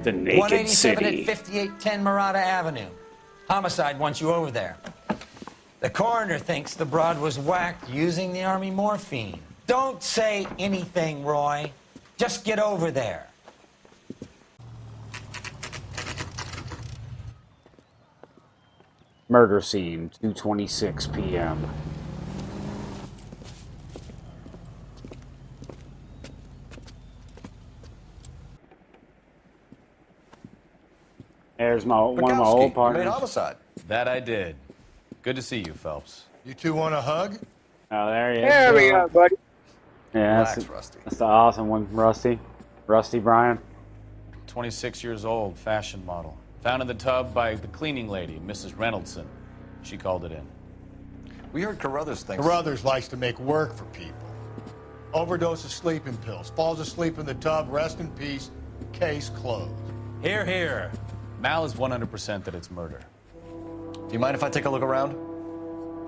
The Naked 187 City. at 5810 Murata Avenue. Homicide wants you over there. The coroner thinks the broad was whacked using the army morphine. Don't say anything, Roy. Just get over there. Murder scene, 2:26 p.m. There's one of my old You made partners. homicide. That I did. Good to see you, Phelps. You two want a hug? Oh, there he is. There we go, buddy. Yeah, Relax, Rusty. that's the awesome one, Rusty. Rusty Brian. 26 years old, fashion model. Found in the tub by the cleaning lady, Mrs. Reynoldson. She called it in. We heard Carruthers thinks... Carruthers likes to make work for people. Overdose of sleeping pills. Falls asleep in the tub. Rest in peace. Case closed. Here, here. Mal is 100% that it's murder. Do you mind if I take a look around?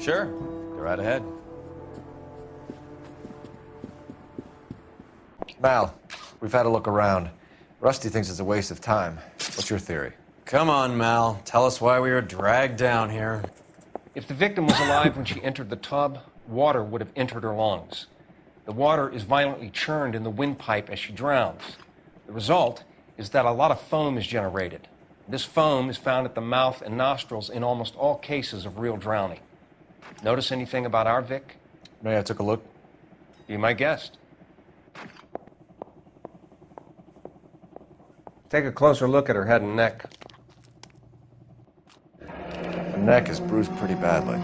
Sure. Go right ahead. Mal, we've had a look around. Rusty thinks it's a waste of time. What's your theory? Come on, Mal. Tell us why we were dragged down here. If the victim was alive when she entered the tub, water would have entered her lungs. The water is violently churned in the windpipe as she drowns. The result is that a lot of foam is generated. This foam is found at the mouth and nostrils in almost all cases of real drowning. Notice anything about our Vic? May I took a look? Be my guest. Take a closer look at her head and neck. The neck is bruised pretty badly.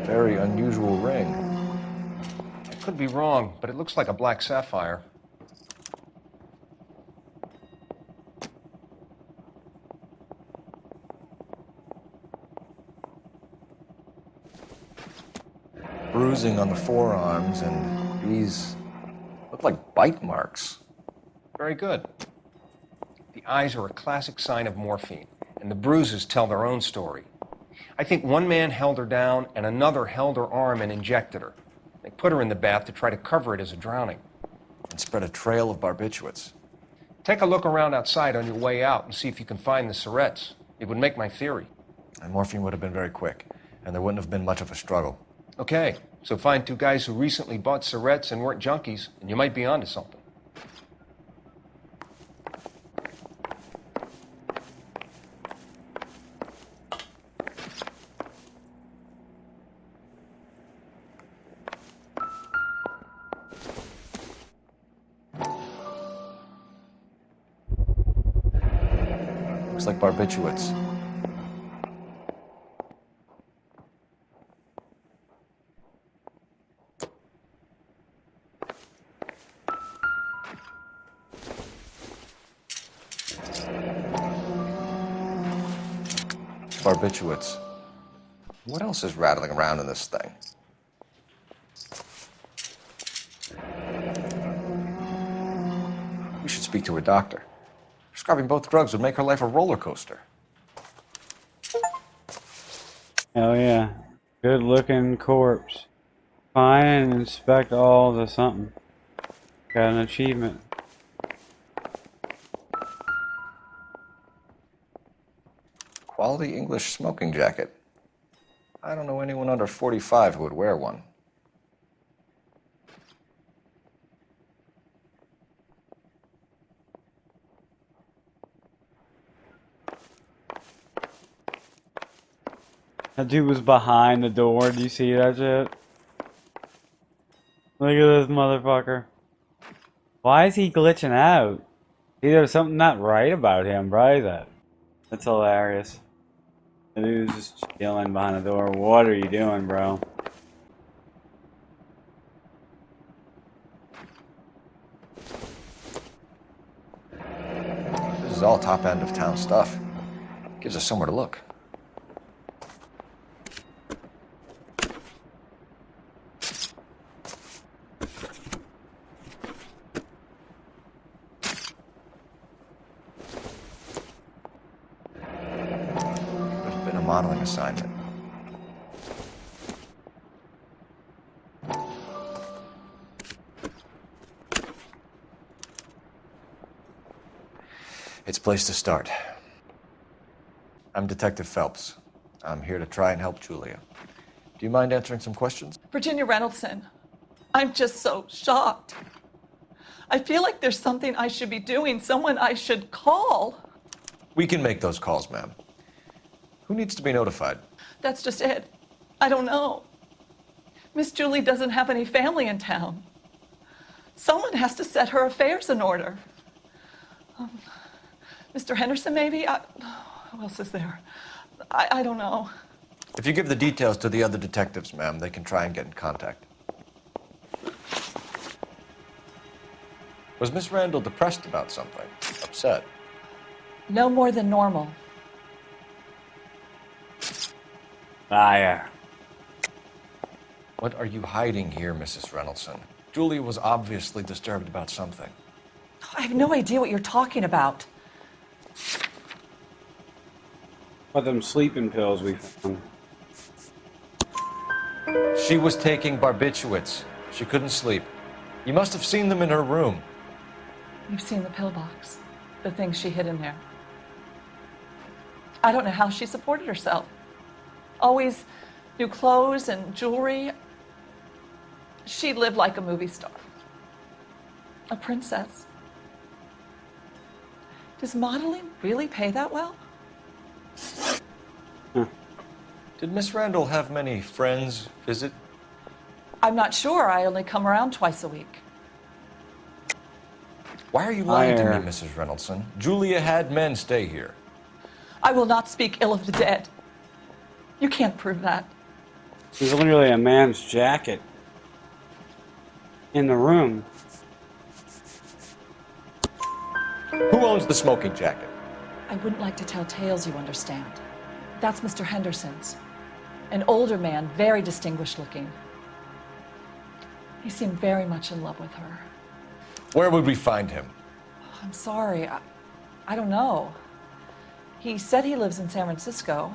Very unusual ring. I could be wrong, but it looks like a black sapphire. Bruising on the forearms, and these look like bite marks. Very good. The eyes are a classic sign of morphine, and the bruises tell their own story. I think one man held her down and another held her arm and injected her. They put her in the bath to try to cover it as a drowning. And spread a trail of barbiturates. Take a look around outside on your way out and see if you can find the syrettes. It would make my theory. And morphine would have been very quick, and there wouldn't have been much of a struggle. Okay, so find two guys who recently bought syrettes and weren't junkies, and you might be onto something. Looks like barbiturates. Barbiturates. What else is rattling around in this thing? We should speak to a doctor. Prescribing both drugs would make her life a roller coaster. Hell yeah. Good looking corpse. Find and inspect all the something. Got an achievement. Quality English smoking jacket. I don't know anyone under 45 who would wear one. That dude was behind the door. Do you see that shit? Look at this motherfucker. Why is he glitching out? There's something not right about him, bro. That's hilarious. The dude's just chilling behind the door. What are you doing, bro? This is all top end of town stuff. Gives us somewhere to look. modeling assignment. It's a place to start. I'm Detective Phelps. I'm here to try and help Julia. Do you mind answering some questions? Virginia Reynoldson, I'm just so shocked. I feel like there's something I should be doing, someone I should call. We can make those calls, ma'am. Who needs to be notified? That's just it. I don't know. Miss Julie doesn't have any family in town. Someone has to set her affairs in order. Mr. Henderson, maybe? Who else is there? I don't know. If you give the details to the other detectives, ma'am, they can try and get in contact. Was Miss Randall depressed about something? Upset? No more than normal. Liar. What are you hiding here, Mrs. Reynoldson? Julia was obviously disturbed about something. I have no idea what you're talking about. What them sleeping pills we found? She was taking barbiturates. She couldn't sleep. You must have seen them in her room. You've seen the pillbox, the things she hid in there. I don't know how she supported herself. Always new clothes and jewelry. She lived like a movie star. A princess. Does modeling really pay that well? Did Miss Randall have many friends visit? I'm not sure. I only come around twice a week. Why are you lying to Liar. me, Mrs. Reynoldson? Julia had men stay here. I will not speak ill of the dead. You can't prove that. There's literally a man's jacket in the room. Who owns the smoking jacket? I wouldn't like to tell tales, you understand. That's Mr. Henderson's. An older man, very distinguished looking. He seemed very much in love with her. Where would we find him? I'm sorry, I don't know. He said he lives in San Francisco.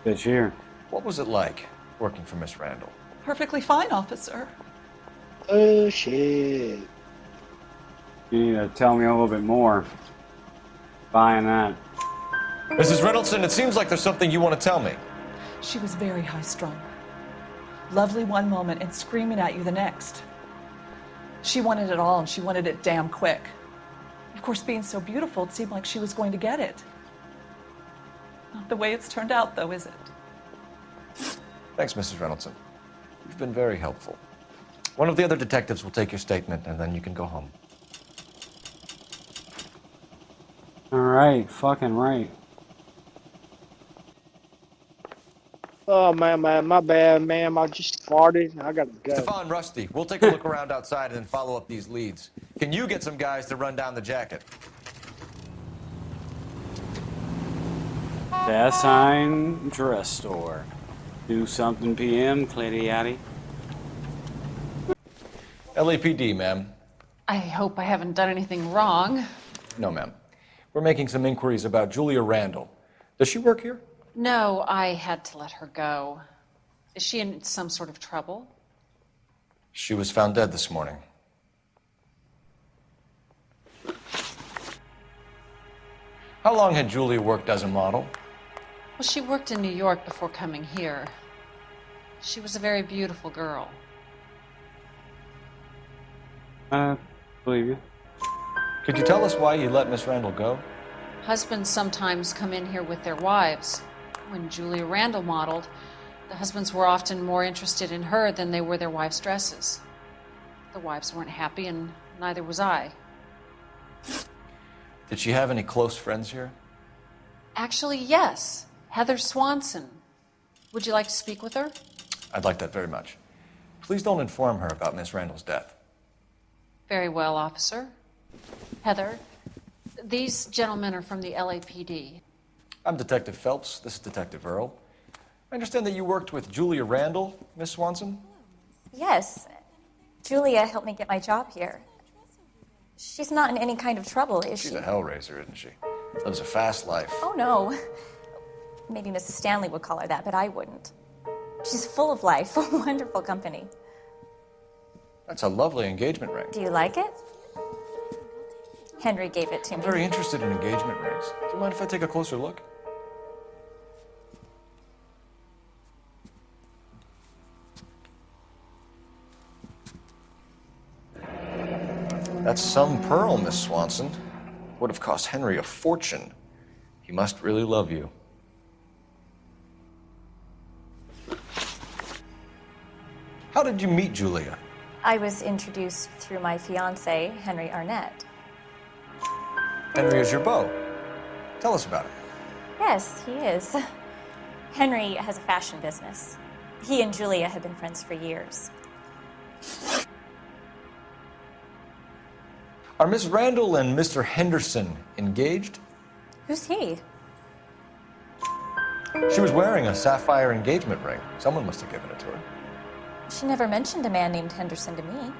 This year. What was it like working for Miss Randall? Perfectly fine, officer. Oh, shit. You need to tell me a little bit more. Buying that. Mrs. Reynoldson, it seems like there's something you want to tell me. She was very high-strung. Lovely one moment and screaming at you the next. She wanted it all, and she wanted it damn quick. Of course, being so beautiful, it seemed like she was going to get it. Not the way it's turned out, though, is it? Thanks, Mrs. Reynoldson. You've been very helpful. One of the other detectives will take your statement, and then you can go home. Alright, fucking right. Oh, man, my bad, ma'am. I just farted. I gotta go. Stefan, Rusty, we'll take a look around outside and then follow up these leads. Can you get some guys to run down the jacket? Sign dress store. Do something PM, Clitty Yaddy. LAPD, ma'am. I hope I haven't done anything wrong. No, ma'am. We're making some inquiries about Julia Randall. Does she work here? No, I had to let her go. Is she in some sort of trouble? She was found dead this morning. How long had Julia worked as a model? Well, she worked in New York before coming here. She was a very beautiful girl. Believe you. Could you tell us why you let Miss Randall go? Husbands sometimes come in here with their wives. When Julia Randall modeled, the husbands were often more interested in her than they were their wives' dresses. The wives weren't happy, and neither was I. Did she have any close friends here? Actually, yes. Heather Swanson. Would you like to speak with her? I'd like that very much. Please don't inform her about Miss Randall's death. Very well, officer. Heather, these gentlemen are from the LAPD. I'm Detective Phelps. This is Detective Earl. I understand that you worked with Julia Randall, Miss Swanson? Yes. Julia helped me get my job here. She's not in any kind of trouble, is she? She's a hellraiser, isn't she? Lives a fast life. Oh, no. Maybe Mrs. Stanley would call her that, but I wouldn't. She's full of life, a wonderful company. That's a lovely engagement ring. Do you like it? Henry gave it to I'm me. very interested in engagement rings. Do you mind if I take a closer look? That's some pearl, Miss Swanson. Would have cost Henry a fortune. He must really love you. How did you meet Julia? I was introduced through my fiancé, Henry Arnett. Henry is your beau. Tell us about it. Yes, he is. Henry has a fashion business. He and Julia have been friends for years. Are Miss Randall and Mr. Henderson engaged? Who's he? She was wearing a sapphire engagement ring. Someone must have given it to her. She never mentioned a man named Henderson to me.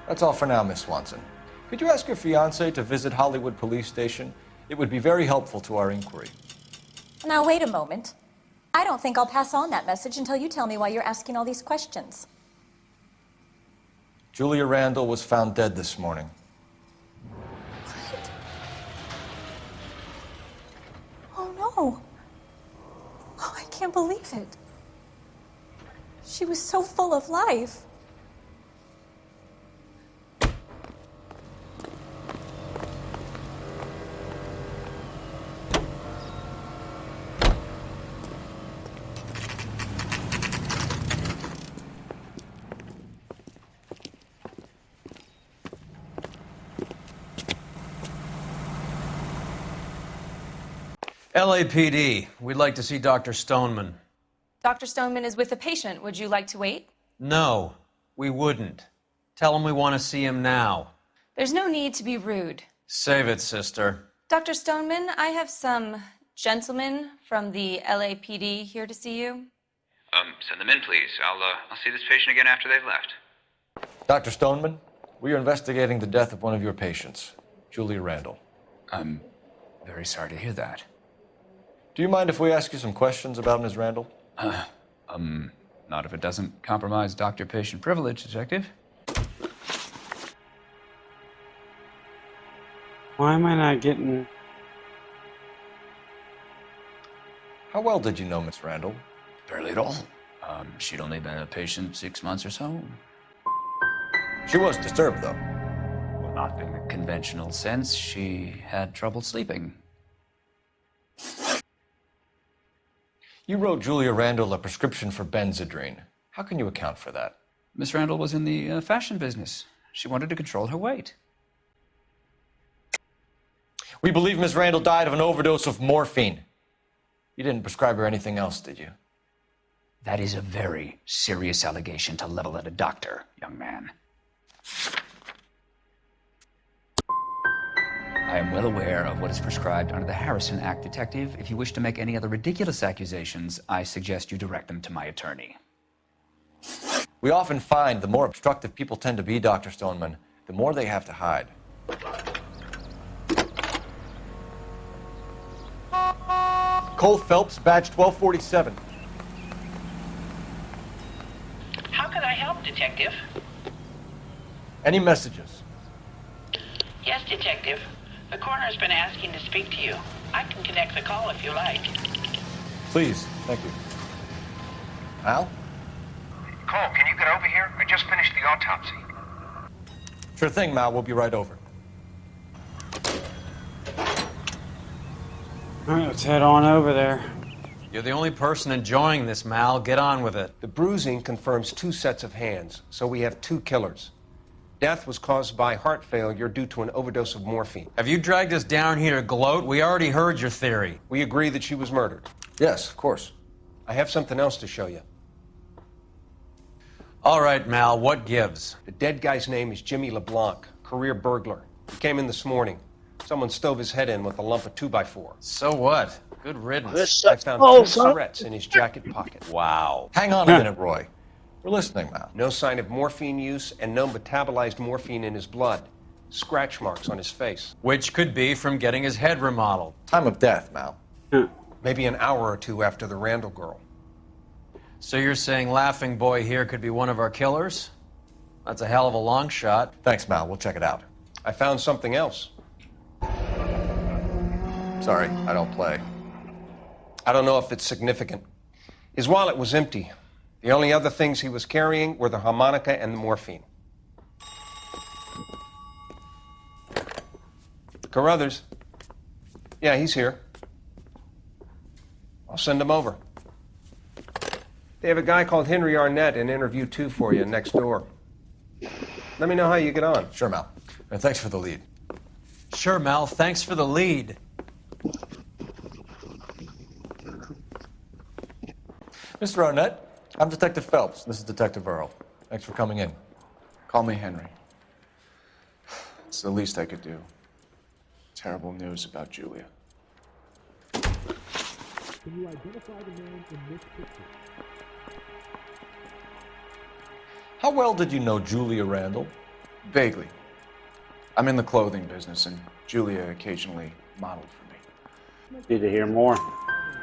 That's all for now, Miss Swanson. Could you ask your fiancé to visit Hollywood Police Station? It would be very helpful to our inquiry. Now, wait a moment. I don't think I'll pass on that message until you tell me why you're asking all these questions. Julia Randall was found dead this morning. What? Oh, no. Oh, I can't believe it. She was so full of life. LAPD, we'd like to see Dr. Stoneman. Dr. Stoneman is with a patient. Would you like to wait? No, we wouldn't. Tell him we want to see him now. There's no need to be rude. Save it, sister. Dr. Stoneman, I have some gentlemen from the LAPD here to see you. Send them in, please. I'll see this patient again after they've left. Dr. Stoneman, we are investigating the death of one of your patients, Julia Randall. I'm very sorry to hear that. Do you mind if we ask you some questions about Ms. Randall? Not if it doesn't compromise doctor-patient privilege, Detective. Why am I not getting... How well did you know Miss Randall? Barely at all. She'd only been a patient 6 months or so. She was disturbed, though. Well, not in the conventional sense. She had trouble sleeping. You wrote Julia Randall a prescription for Benzedrine. How can you account for that? Miss Randall was in the fashion business. She wanted to control her weight. We believe Miss Randall died of an overdose of morphine. You didn't prescribe her anything else, did you? That is a very serious allegation to level at a doctor, young man. I am well aware of what is prescribed under the Harrison Act, Detective. If you wish to make any other ridiculous accusations, I suggest you direct them to my attorney. We often find the more obstructive people tend to be, Dr. Stoneman, the more they have to hide. Cole Phelps, badge 1247. How can I help, Detective? Any messages? Yes, Detective. The coroner's been asking to speak to you. I can connect the call if you like. Please, thank you. Al? Cole, can you get over here? I just finished the autopsy. Sure thing, Mal. We'll be right over. All right, let's head on over there. You're the only person enjoying this, Mal. Get on with it. The bruising confirms 2 sets of hands, so we have 2 killers. Death was caused by heart failure due to an overdose of morphine. Have you dragged us down here to gloat? We already heard your theory. We agree that she was murdered. Yes, of course. I have something else to show you. All right, Mal, what gives? The dead guy's name is Jimmy LeBlanc, career burglar. He came in this morning. Someone stove his head in with a lump of 2x4. So what? Good riddance. I found 2 cigarettes in his jacket pocket. Wow. Hang on a minute, Roy. We're listening, Mal. No sign of morphine use and no metabolized morphine in his blood. scratch marks on his face. Which could be from getting his head remodeled. Time of death, Mal. Maybe an hour or two after the Randall girl. So you're saying Laughing Boy here could be one of our killers? That's a hell of a long shot. Thanks, Mal. We'll check it out. I found something else. Sorry, I don't play. I don't know if it's significant. His wallet was empty. The only other things he was carrying were the harmonica and the morphine. Carruthers. Yeah, he's here. I'll send him over. They have a guy called Henry Arnett in interview 2 for you next door. Let me know how you get on. Sure, Mal. And thanks for the lead. Sure, Mel. Thanks for the lead. Mr. Arnett, I'm Detective Phelps. This is Detective Earl. Thanks for coming in. Call me Henry. It's the least I could do. Terrible news about Julia. Can you identify the man in this picture? How well did you know Julia Randall? Vaguely. I'm in the clothing business, and Julia occasionally modeled for me. Need to hear more.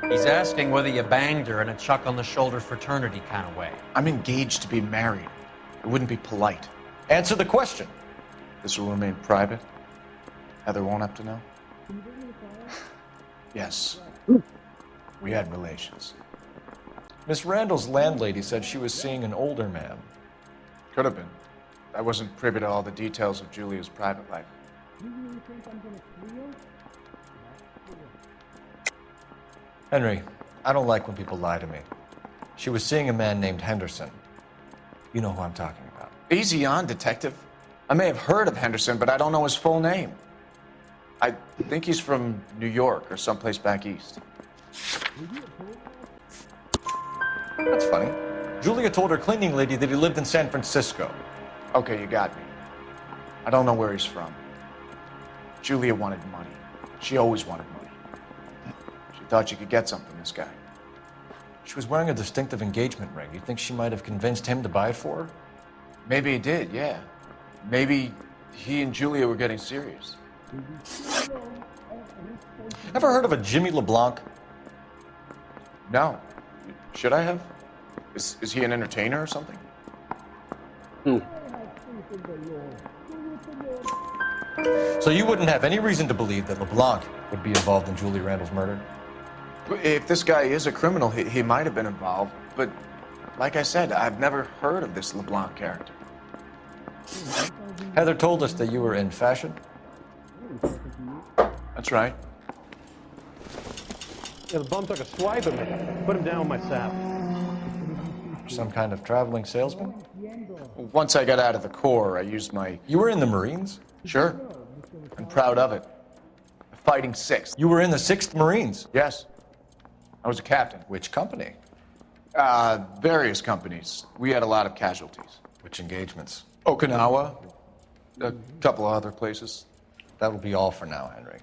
He's asking whether you banged her in a chuck-on-the-shoulder fraternity kind of way. I'm engaged to be married. It wouldn't be polite. Answer the question. This will remain private. Heather won't have to know. Yes. We had relations. Miss Randall's landlady said she was seeing an older man. Could have been. I wasn't privy to all the details of Julia's private life. Henry, I don't like when people lie to me. She was seeing a man named Henderson. You know who I'm talking about. Easy on, Detective. I may have heard of Henderson, but I don't know his full name. I think he's from New York or someplace back east. That's funny. Julia told her cleaning lady that he lived in San Francisco. Okay, you got me. I don't know where he's from. Julia wanted money. She always wanted money. She thought she could get something from this guy. She was wearing a distinctive engagement ring. You think she might have convinced him to buy it for her? Maybe he did, yeah. Maybe he and Julia were getting serious. Ever heard of a Jimmy LeBlanc? No. Should I have? Is he an entertainer or something? So you wouldn't have any reason to believe that LeBlanc would be involved in Julie Randall's murder? If this guy is a criminal, he might have been involved. But like I said, I've never heard of this LeBlanc character. Heather told us that you were in fashion. That's right. Yeah, the bum took a swipe at me. Put him down with my sap. Some kind of traveling salesman? Once I got out of the Corps, I used my... You were in the Marines? Sure. I'm proud of it. Fighting 6th. You were in the 6th Marines? Yes. I was a captain. Which company? Various companies. We had a lot of casualties. Which engagements? Okinawa. A couple of other places. That will be all for now, Henry.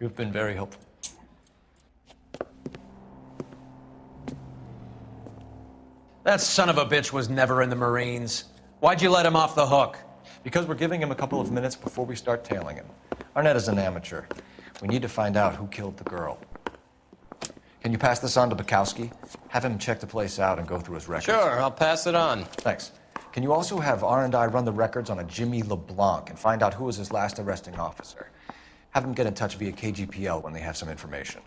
You've been very helpful. That son of a bitch was never in the Marines. Why'd you let him off the hook? Because we're giving him a couple of minutes before we start tailing him. Arnett is an amateur. We need to find out who killed the girl. Can you pass this on to Bukowski? Have him check the place out and go through his records. Sure, I'll pass it on. Thanks. Can you also have R&I run the records on a Jimmy LeBlanc and find out who was his last arresting officer? Have them get in touch via KGPL when they have some information.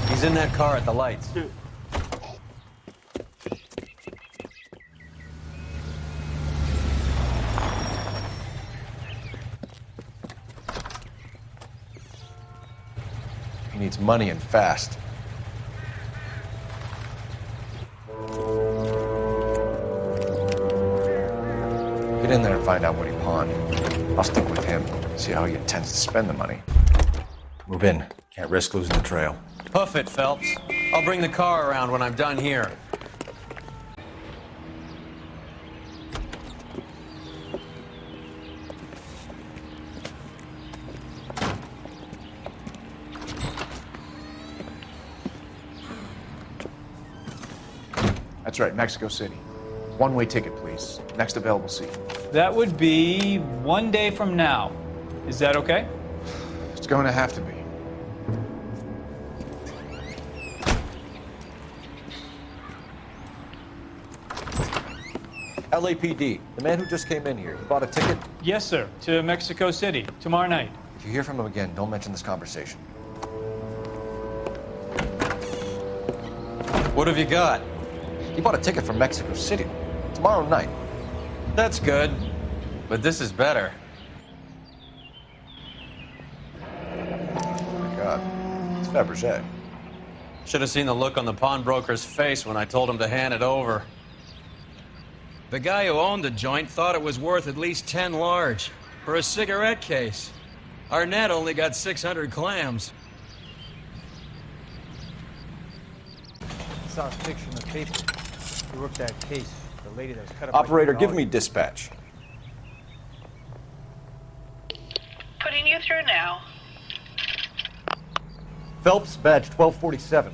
He's in that car at the lights. He needs money and fast. Get in there and find out what he pawned. I'll stick with him, see how he intends to spend the money. Move in. Can't risk losing the trail. Hoof it, Phelps. I'll bring the car around when I'm done here. That's right, Mexico City. One-way ticket, please. Next available seat. That would be 1 day from now. Is that okay? It's going to have to be. LAPD, the man who just came in here, he bought a ticket? Yes, sir. To Mexico City, tomorrow night. If you hear from him again, don't mention this conversation. What have you got? He bought a ticket from Mexico City. Tomorrow night. That's good. But this is better. Oh my God. It's Fabergé. Should have seen the look on the pawnbroker's face when I told him to hand it over. The guy who owned the joint thought it was worth at least 10 large for a cigarette case. Arnett only got 600 clams. I saw a picture in the paper. You worked that case. The lady that was cut up. Operator, give me dispatch. Putting you through now. Phelps, badge 1247.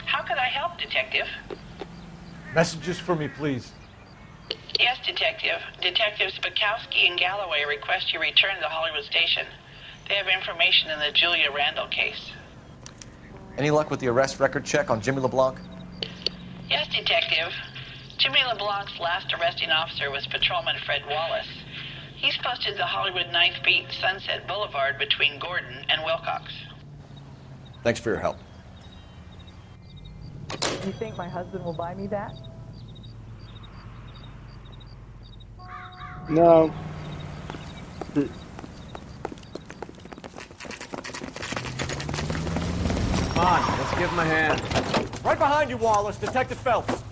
How could I help, Detective? Messages for me, please. Yes, Detective. Detectives Bukowski and Galloway request you return to the Hollywood station. They have information in the Julia Randall case. Any luck with the arrest record check on Jimmy LeBlanc? Yes, Detective. Jimmy LeBlanc's last arresting officer was Patrolman Fred Wallace. He's posted the Hollywood 9th Beat Sunset Boulevard between Gordon and Wilcox. Thanks for your help. You think my husband will buy me that? No. Come on, let's give him a hand. Right behind you, Wallace. Detective Phelps.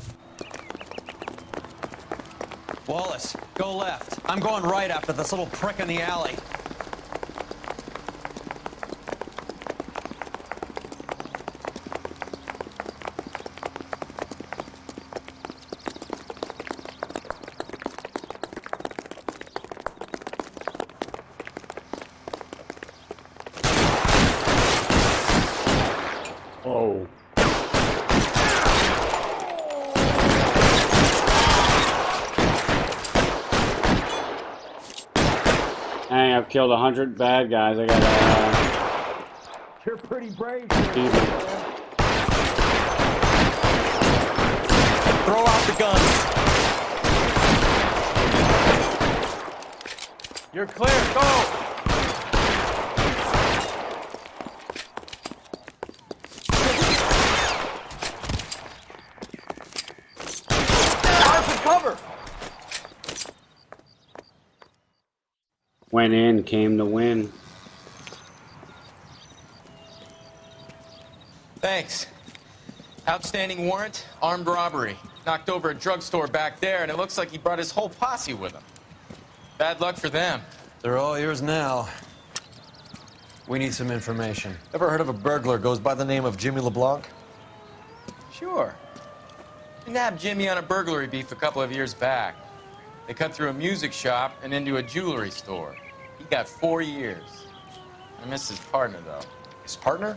Wallace, go left. I'm going right after this little prick in the alley. Oh. Dang, I've killed 100 bad guys. I gotta. You're pretty brave. Throw out the gun. You're clear. Go. Cover. Went in, came to win. Thanks. Outstanding warrant, armed robbery. Knocked over a drugstore back there, and it looks like he brought his whole posse with him. Bad luck for them. They're all yours now. We need some information. Ever heard of a burglar goes by the name of Jimmy LeBlanc? Sure. We nabbed Jimmy on a burglary beef a couple of years back. They cut through a music shop and into a jewelry store. He got 4 years. I miss his partner, though. His partner?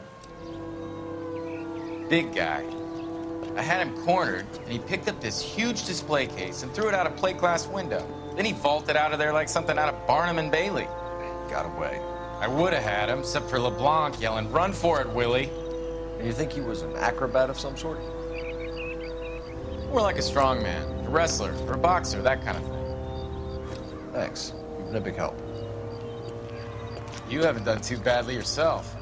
Big guy. I had him cornered, and he picked up this huge display case and threw it out a plate glass window. Then he vaulted out of there like something out of Barnum and Bailey. Got away. I would have had him, except for LeBlanc yelling, "Run for it, Willie!" And you think he was an acrobat of some sort? More like a strongman, a wrestler, or a boxer, that kind of thing. Thanks. You've been a big help. You haven't done too badly yourself.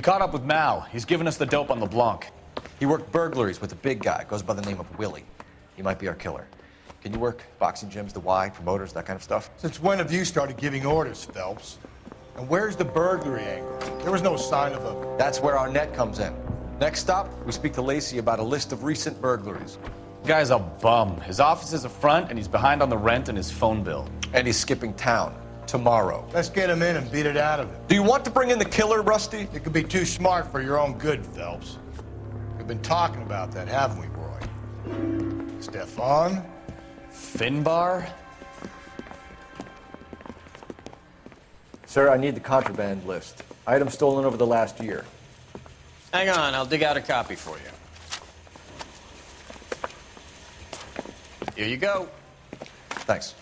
Caught up with Mao. He's given us the dope on LeBlanc. He worked burglaries with a big guy. Goes by the name of Willie. He might be our killer. Can you work boxing gyms, the Y, promoters, that kind of stuff? Since when have you started giving orders, Phelps? And where's the burglary angle? There was no sign of a... That's where Arnett comes in. Next stop, we speak to Lacey about a list of recent burglaries. The guy's a bum. His office is a front, and he's behind on the rent and his phone bill. And he's skipping town tomorrow. Let's get him in and beat it out of him. Do you want to bring in the killer, Rusty? It could be too smart for your own good, Phelps. We've been talking about that, haven't we, Roy? Stefan? Finbar? Sir, I need the contraband list. Items stolen over the last year. Hang on, I'll dig out a copy for you. Here you go. Thanks.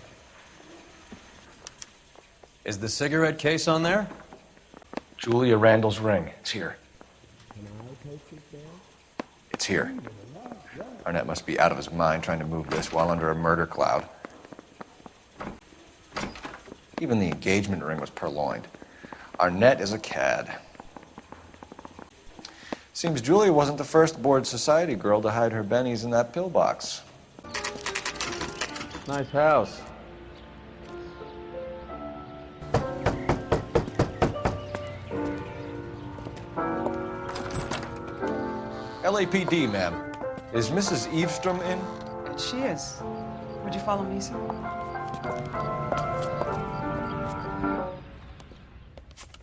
Is the cigarette case on there? Julia Randall's ring. It's here. It's here. Arnett must be out of his mind trying to move this while under a murder cloud. Even the engagement ring was purloined. Arnett is a cad. Seems Julia wasn't the first bored society girl to hide her bennies in that pillbox. Nice house. LAPD, ma'am. Is Mrs. Eavestrom in? She is. Would you follow me, sir?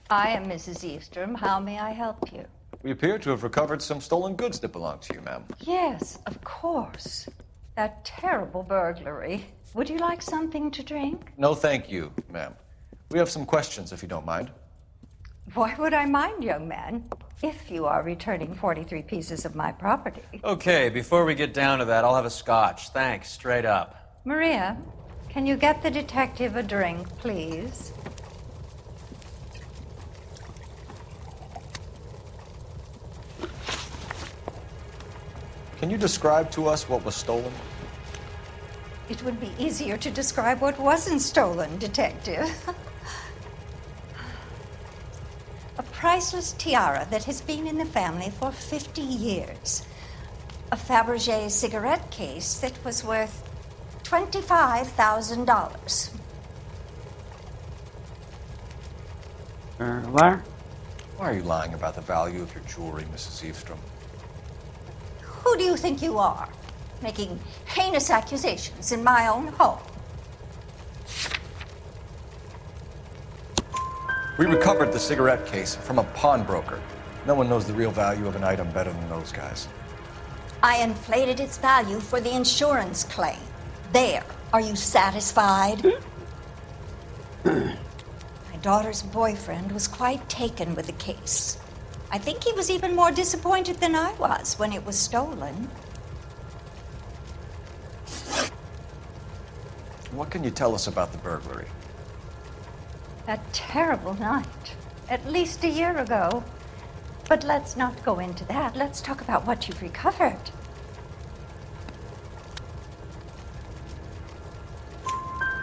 I am Mrs. Eavestrom. How may I help you? We appear to have recovered some stolen goods that belong to you, ma'am. Yes, of course. That terrible burglary. Would you like something to drink? No, thank you, ma'am. We have some questions, if you don't mind. Why would I mind, young man, if you are returning 43 pieces of my property? Okay, before we get down to that, I'll have a scotch. Thanks, straight up. Maria, can you get the detective a drink, please? Can you describe to us what was stolen? It would be easier to describe what wasn't stolen, Detective. A priceless tiara that has been in the family for 50 years. A Fabergé cigarette case that was worth $25,000. Why are you lying about the value of your jewelry, Mrs. Eavestrom? Who do you think you are, making heinous accusations in my own home? We recovered the cigarette case from a pawnbroker. No one knows the real value of an item better than those guys. I inflated its value for the insurance claim. There. Are you satisfied? My daughter's boyfriend was quite taken with the case. I think he was even more disappointed than I was when it was stolen. What can you tell us about the burglary? That terrible night, at least a year ago. But let's not go into that. Let's talk about what you've recovered.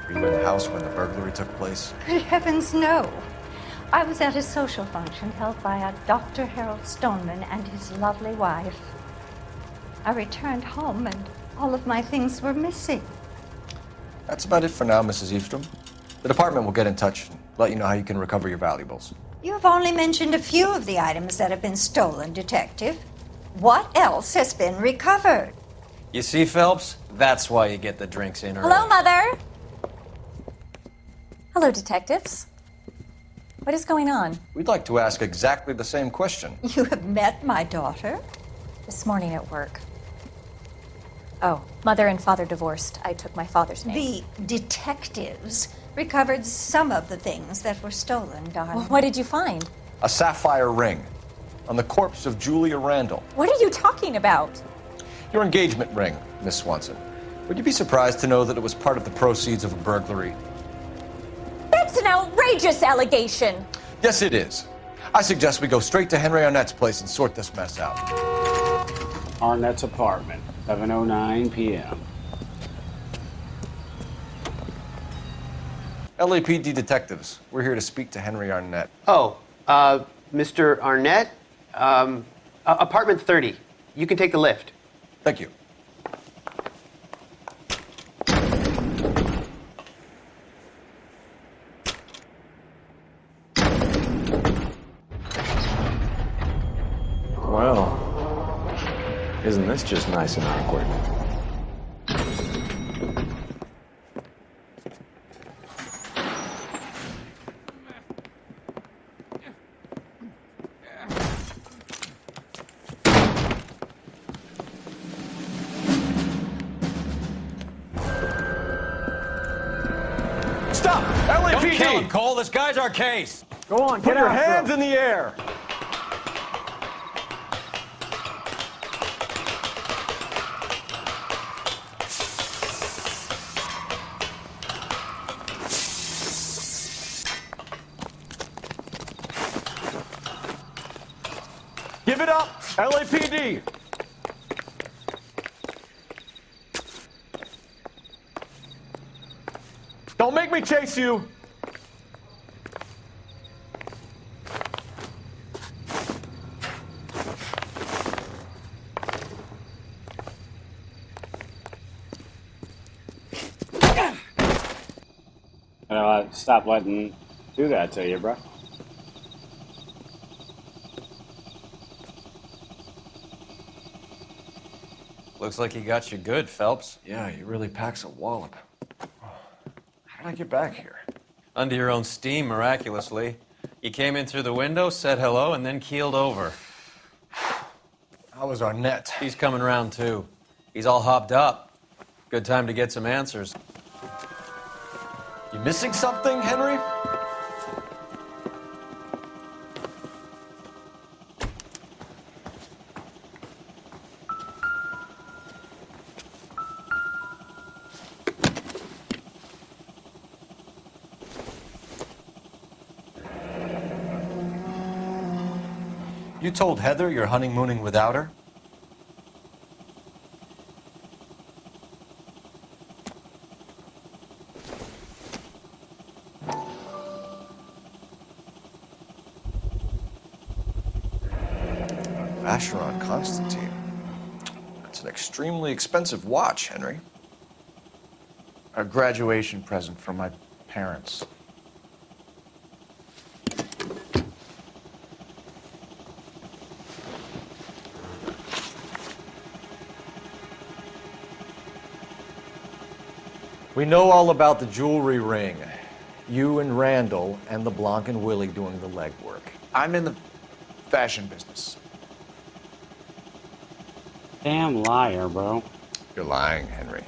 Were you in the house when the burglary took place? Good heavens, no. I was at a social function held by a Dr. Harold Stoneman and his lovely wife. I returned home and all of my things were missing. That's about it for now, Mrs. Eavestrom. The department will get in touch and let you know how you can recover your valuables. You have only mentioned a few of the items that have been stolen, Detective. What else has been recovered? You see, Phelps? That's why you get the drinks in early. Hello, Mother. Hello, detectives. What is going on? We'd like to ask exactly the same question. You have met my daughter? This morning at work. Oh, mother and father divorced. I took my father's name. The detectives recovered some of the things that were stolen, darling. Well, what did you find? A sapphire ring on the corpse of Julia Randall. What are you talking about? Your engagement ring, Miss Swanson. Would you be surprised to know that it was part of the proceeds of a burglary? That's an outrageous allegation. Yes, it is. I suggest we go straight to Henry Arnett's place and sort this mess out. Arnett's apartment, 7:09 p.m. LAPD detectives, we're here to speak to Henry Arnett. Oh, Mr. Arnett? Apartment 30. You can take the lift. Thank you. Well, isn't this just nice and awkward? Stop! Don't kill him, Cole. This guy's our case. Go on, Put get your after hands him. in the air. Give it up, LAPD. Don't make me chase you. Stop letting do that to you, bro. Looks like he got you good, Phelps. Yeah, he really packs a wallop. How did I get back here? Under your own steam, miraculously. You came in through the window, said hello, and then keeled over. How was Arnett? He's coming round, too. He's all hopped up. Good time to get some answers. You missing something, Henry? You told Heather you're honeymooning without her? Vacheron Constantine. That's an extremely expensive watch, Henry. A graduation present from my parents. We know all about the jewelry ring. You and Randall and LeBlanc and Willie doing the legwork. I'm in the fashion business. Damn liar, bro. You're lying, Henry.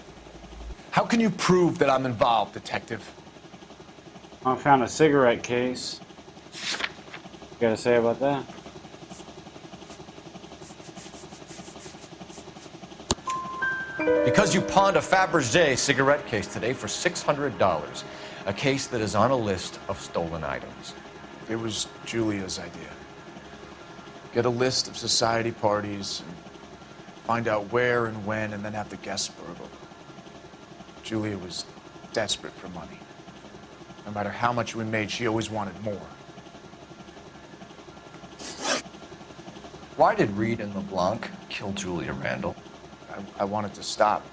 How can you prove that I'm involved, detective? I found a cigarette case. You gotta say about that? Because you pawned a Fabergé cigarette case today for $600. A case that is on a list of stolen items. It was Julia's idea. Get a list of society parties, and find out where and when, and then have the guests burgle. Julia was desperate for money. No matter how much we made, she always wanted more. Why did Reed and LeBlanc kill Julia Randall? I wanted to stop,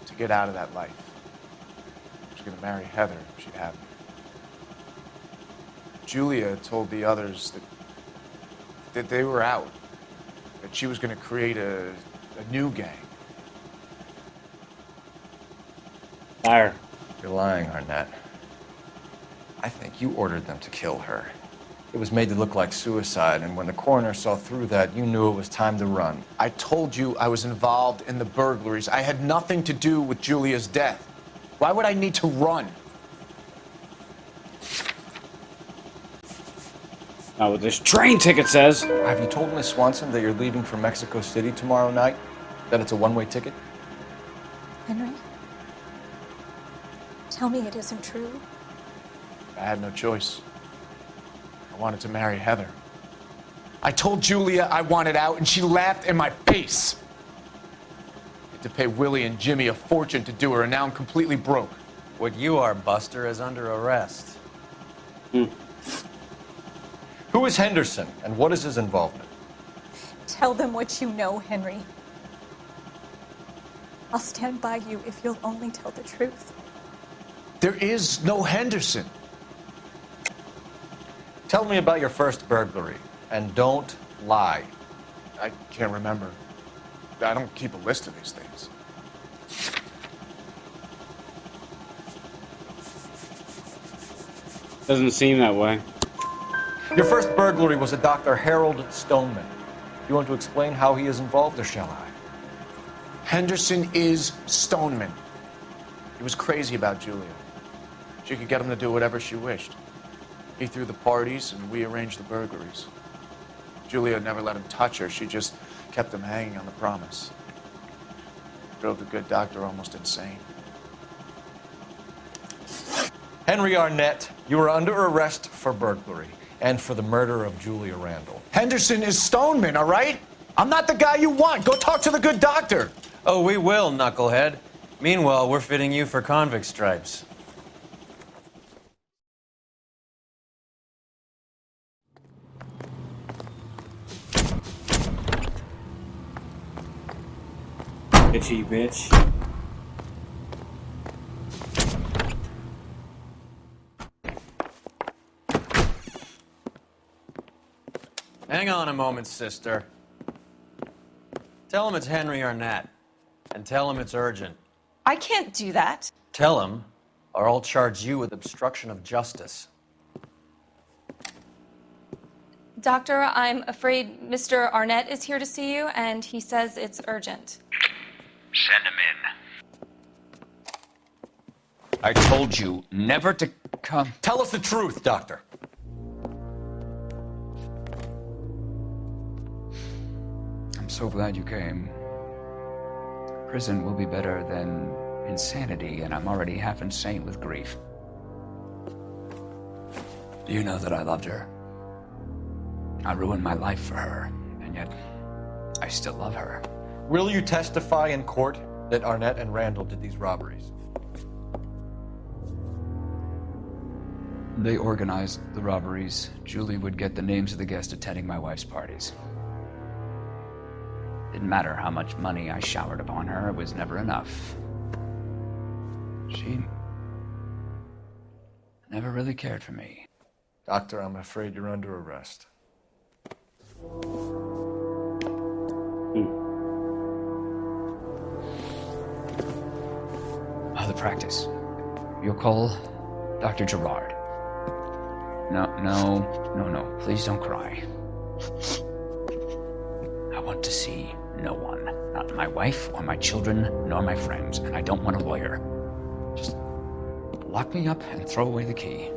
to get out of that life. I was going to marry Heather if she'd have me. Julia told the others that they were out, that she was going to create a new gang. Liar. You're lying, Arnett. I think you ordered them to kill her. It was made to look like suicide, and when the coroner saw through that, you knew it was time to run. I told you I was involved in the burglaries. I had nothing to do with Julia's death. Why would I need to run? Not what this train ticket says. Have you told Miss Swanson that you're leaving for Mexico City tomorrow night? That it's a one-way ticket? Henry? Tell me it isn't true. I had no choice. I wanted to marry Heather. I told Julia I wanted out, and she laughed in my face. I had to pay Willie and Jimmy a fortune to do her, and now I'm completely broke. What you are, Buster, is under arrest. Who is Henderson, and what is his involvement? Tell them what you know, Henry. I'll stand by you if you'll only tell the truth. There is no Henderson. Tell me about your first burglary, and don't lie. I can't remember. I don't keep a list of these things. Doesn't seem that way. Your first burglary was a Dr. Harold Stoneman. You want to explain how he is involved, or shall I? Henderson is Stoneman. He was crazy about Julia. She could get him to do whatever she wished. He threw the parties, and we arranged the burglaries. Julia never let him touch her. She just kept him hanging on the promise. Drove the good doctor almost insane. Henry Arnett, you are under arrest for burglary and for the murder of Julia Randall. Henderson is Stoneman, all right? I'm not the guy you want. Go talk to the good doctor. Oh, we will, knucklehead. Meanwhile, we're fitting you for convict stripes. Bitchy bitch. Hang on a moment, sister. Tell him it's Henry Arnett, and tell him it's urgent. I can't do that. Tell him, or I'll charge you with obstruction of justice. Doctor, I'm afraid Mr. Arnett is here to see you, and he says it's urgent. Send him in. I told you never to come. Tell us the truth, Doctor. I'm so glad you came. Prison will be better than insanity, and I'm already half insane with grief. Do you know that I loved her? I ruined my life for her, and yet I still love her. Will you testify in court that Arnett and Randall did these robberies? They organized the robberies. Julie would get the names of the guests attending my wife's parties. Didn't matter how much money I showered upon her, it was never enough. She never really cared for me. Doctor, I'm afraid you're under arrest. The practice. You'll call Dr. Gerard. No. Please don't cry. I want to see no one. Not my wife or my children, nor my friends. And I don't want a lawyer. Just lock me up and throw away the key.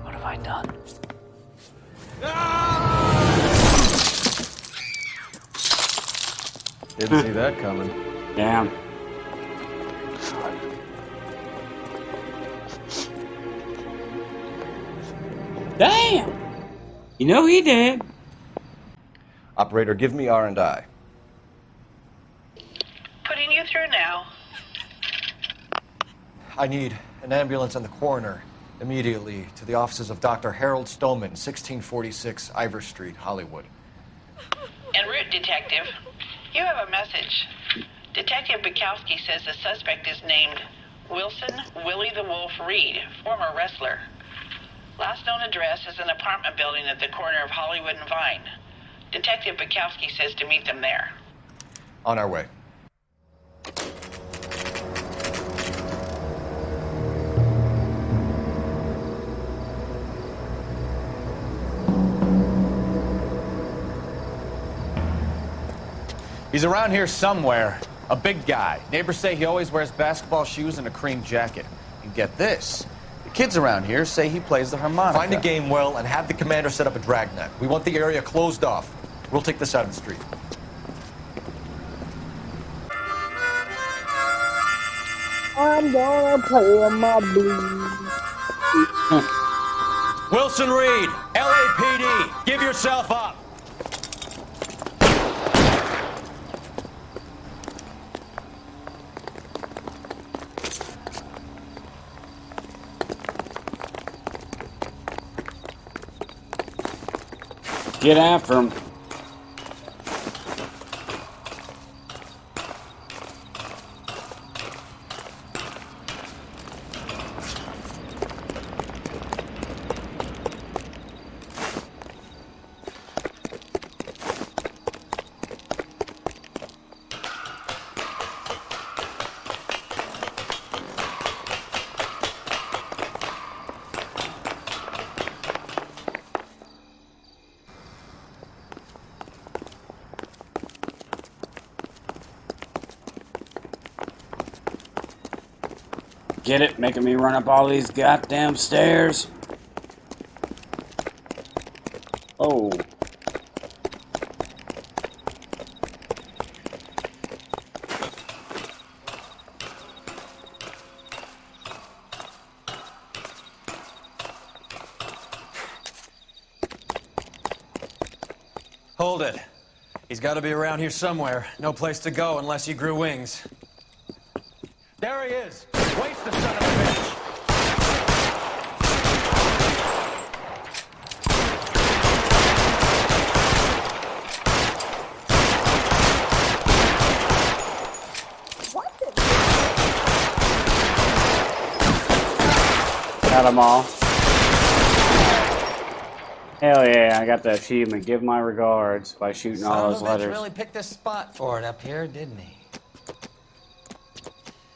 What have I done? Didn't see that coming. Damn. Damn! You know he did. Operator, give me R&I. Putting you through now. I need an ambulance and the coroner immediately to the offices of Dr. Harold Stoneman, 1646 Ivor Street, Hollywood. En route, Detective. You have a message. Detective Bukowski says the suspect is named Wilson Willie the Wolf Reed, former wrestler. Last known address is an apartment building at the corner of Hollywood and Vine. Detective Bukowski says to meet them there. On our way. He's around here somewhere. A big guy. Neighbors say he always wears basketball shoes and a cream jacket. And get this. The kids around here say he plays the harmonica. Find a game well and have the commander set up a dragnet. We want the area closed off. We'll take this side of the street. I'm gonna play my blues. Wilson Reed, LAPD, give yourself up. Get after him. Get it? Making me run up all these goddamn stairs. Oh. Hold it. He's got to be around here somewhere. No place to go unless he grew wings. There he is. Waste the son of a bitch. Got them all. Hell yeah, I got the achievement. Give my regards by shooting all those Son of a bitch letters. really picked a spot for it up here, didn't he?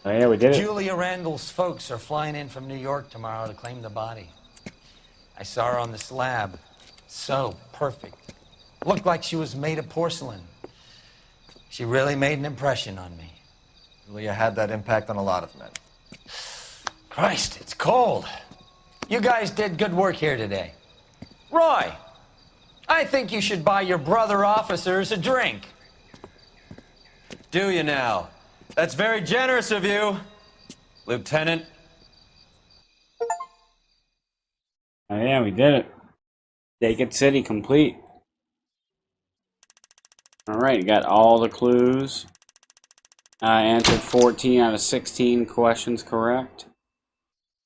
Oh yeah, we did it. Julia Randall's folks are flying in from New York tomorrow to claim the body. I saw her on the slab. So perfect. Looked like she was made of porcelain. She really made an impression on me. Julia had that impact on a lot of men. Christ, it's cold. You guys did good work here today. Roy, I think you should buy your brother officers a drink. Do you now? That's very generous of you, Lieutenant. Oh yeah, we did it. Naked City complete. Alright, got all the clues. I answered 14 out of 16 questions correct.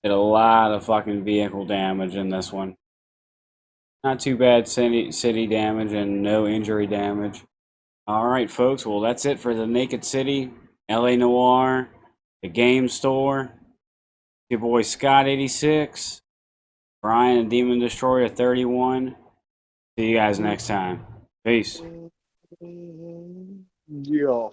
Did a lot of fucking vehicle damage in this one. Not too bad city damage and no injury damage. Alright folks, well that's it for the Naked City, LA Noire, the game store. Your boy Scott86, Brian and Demon Destroyer 31. See you guys next time. Peace. Yeah.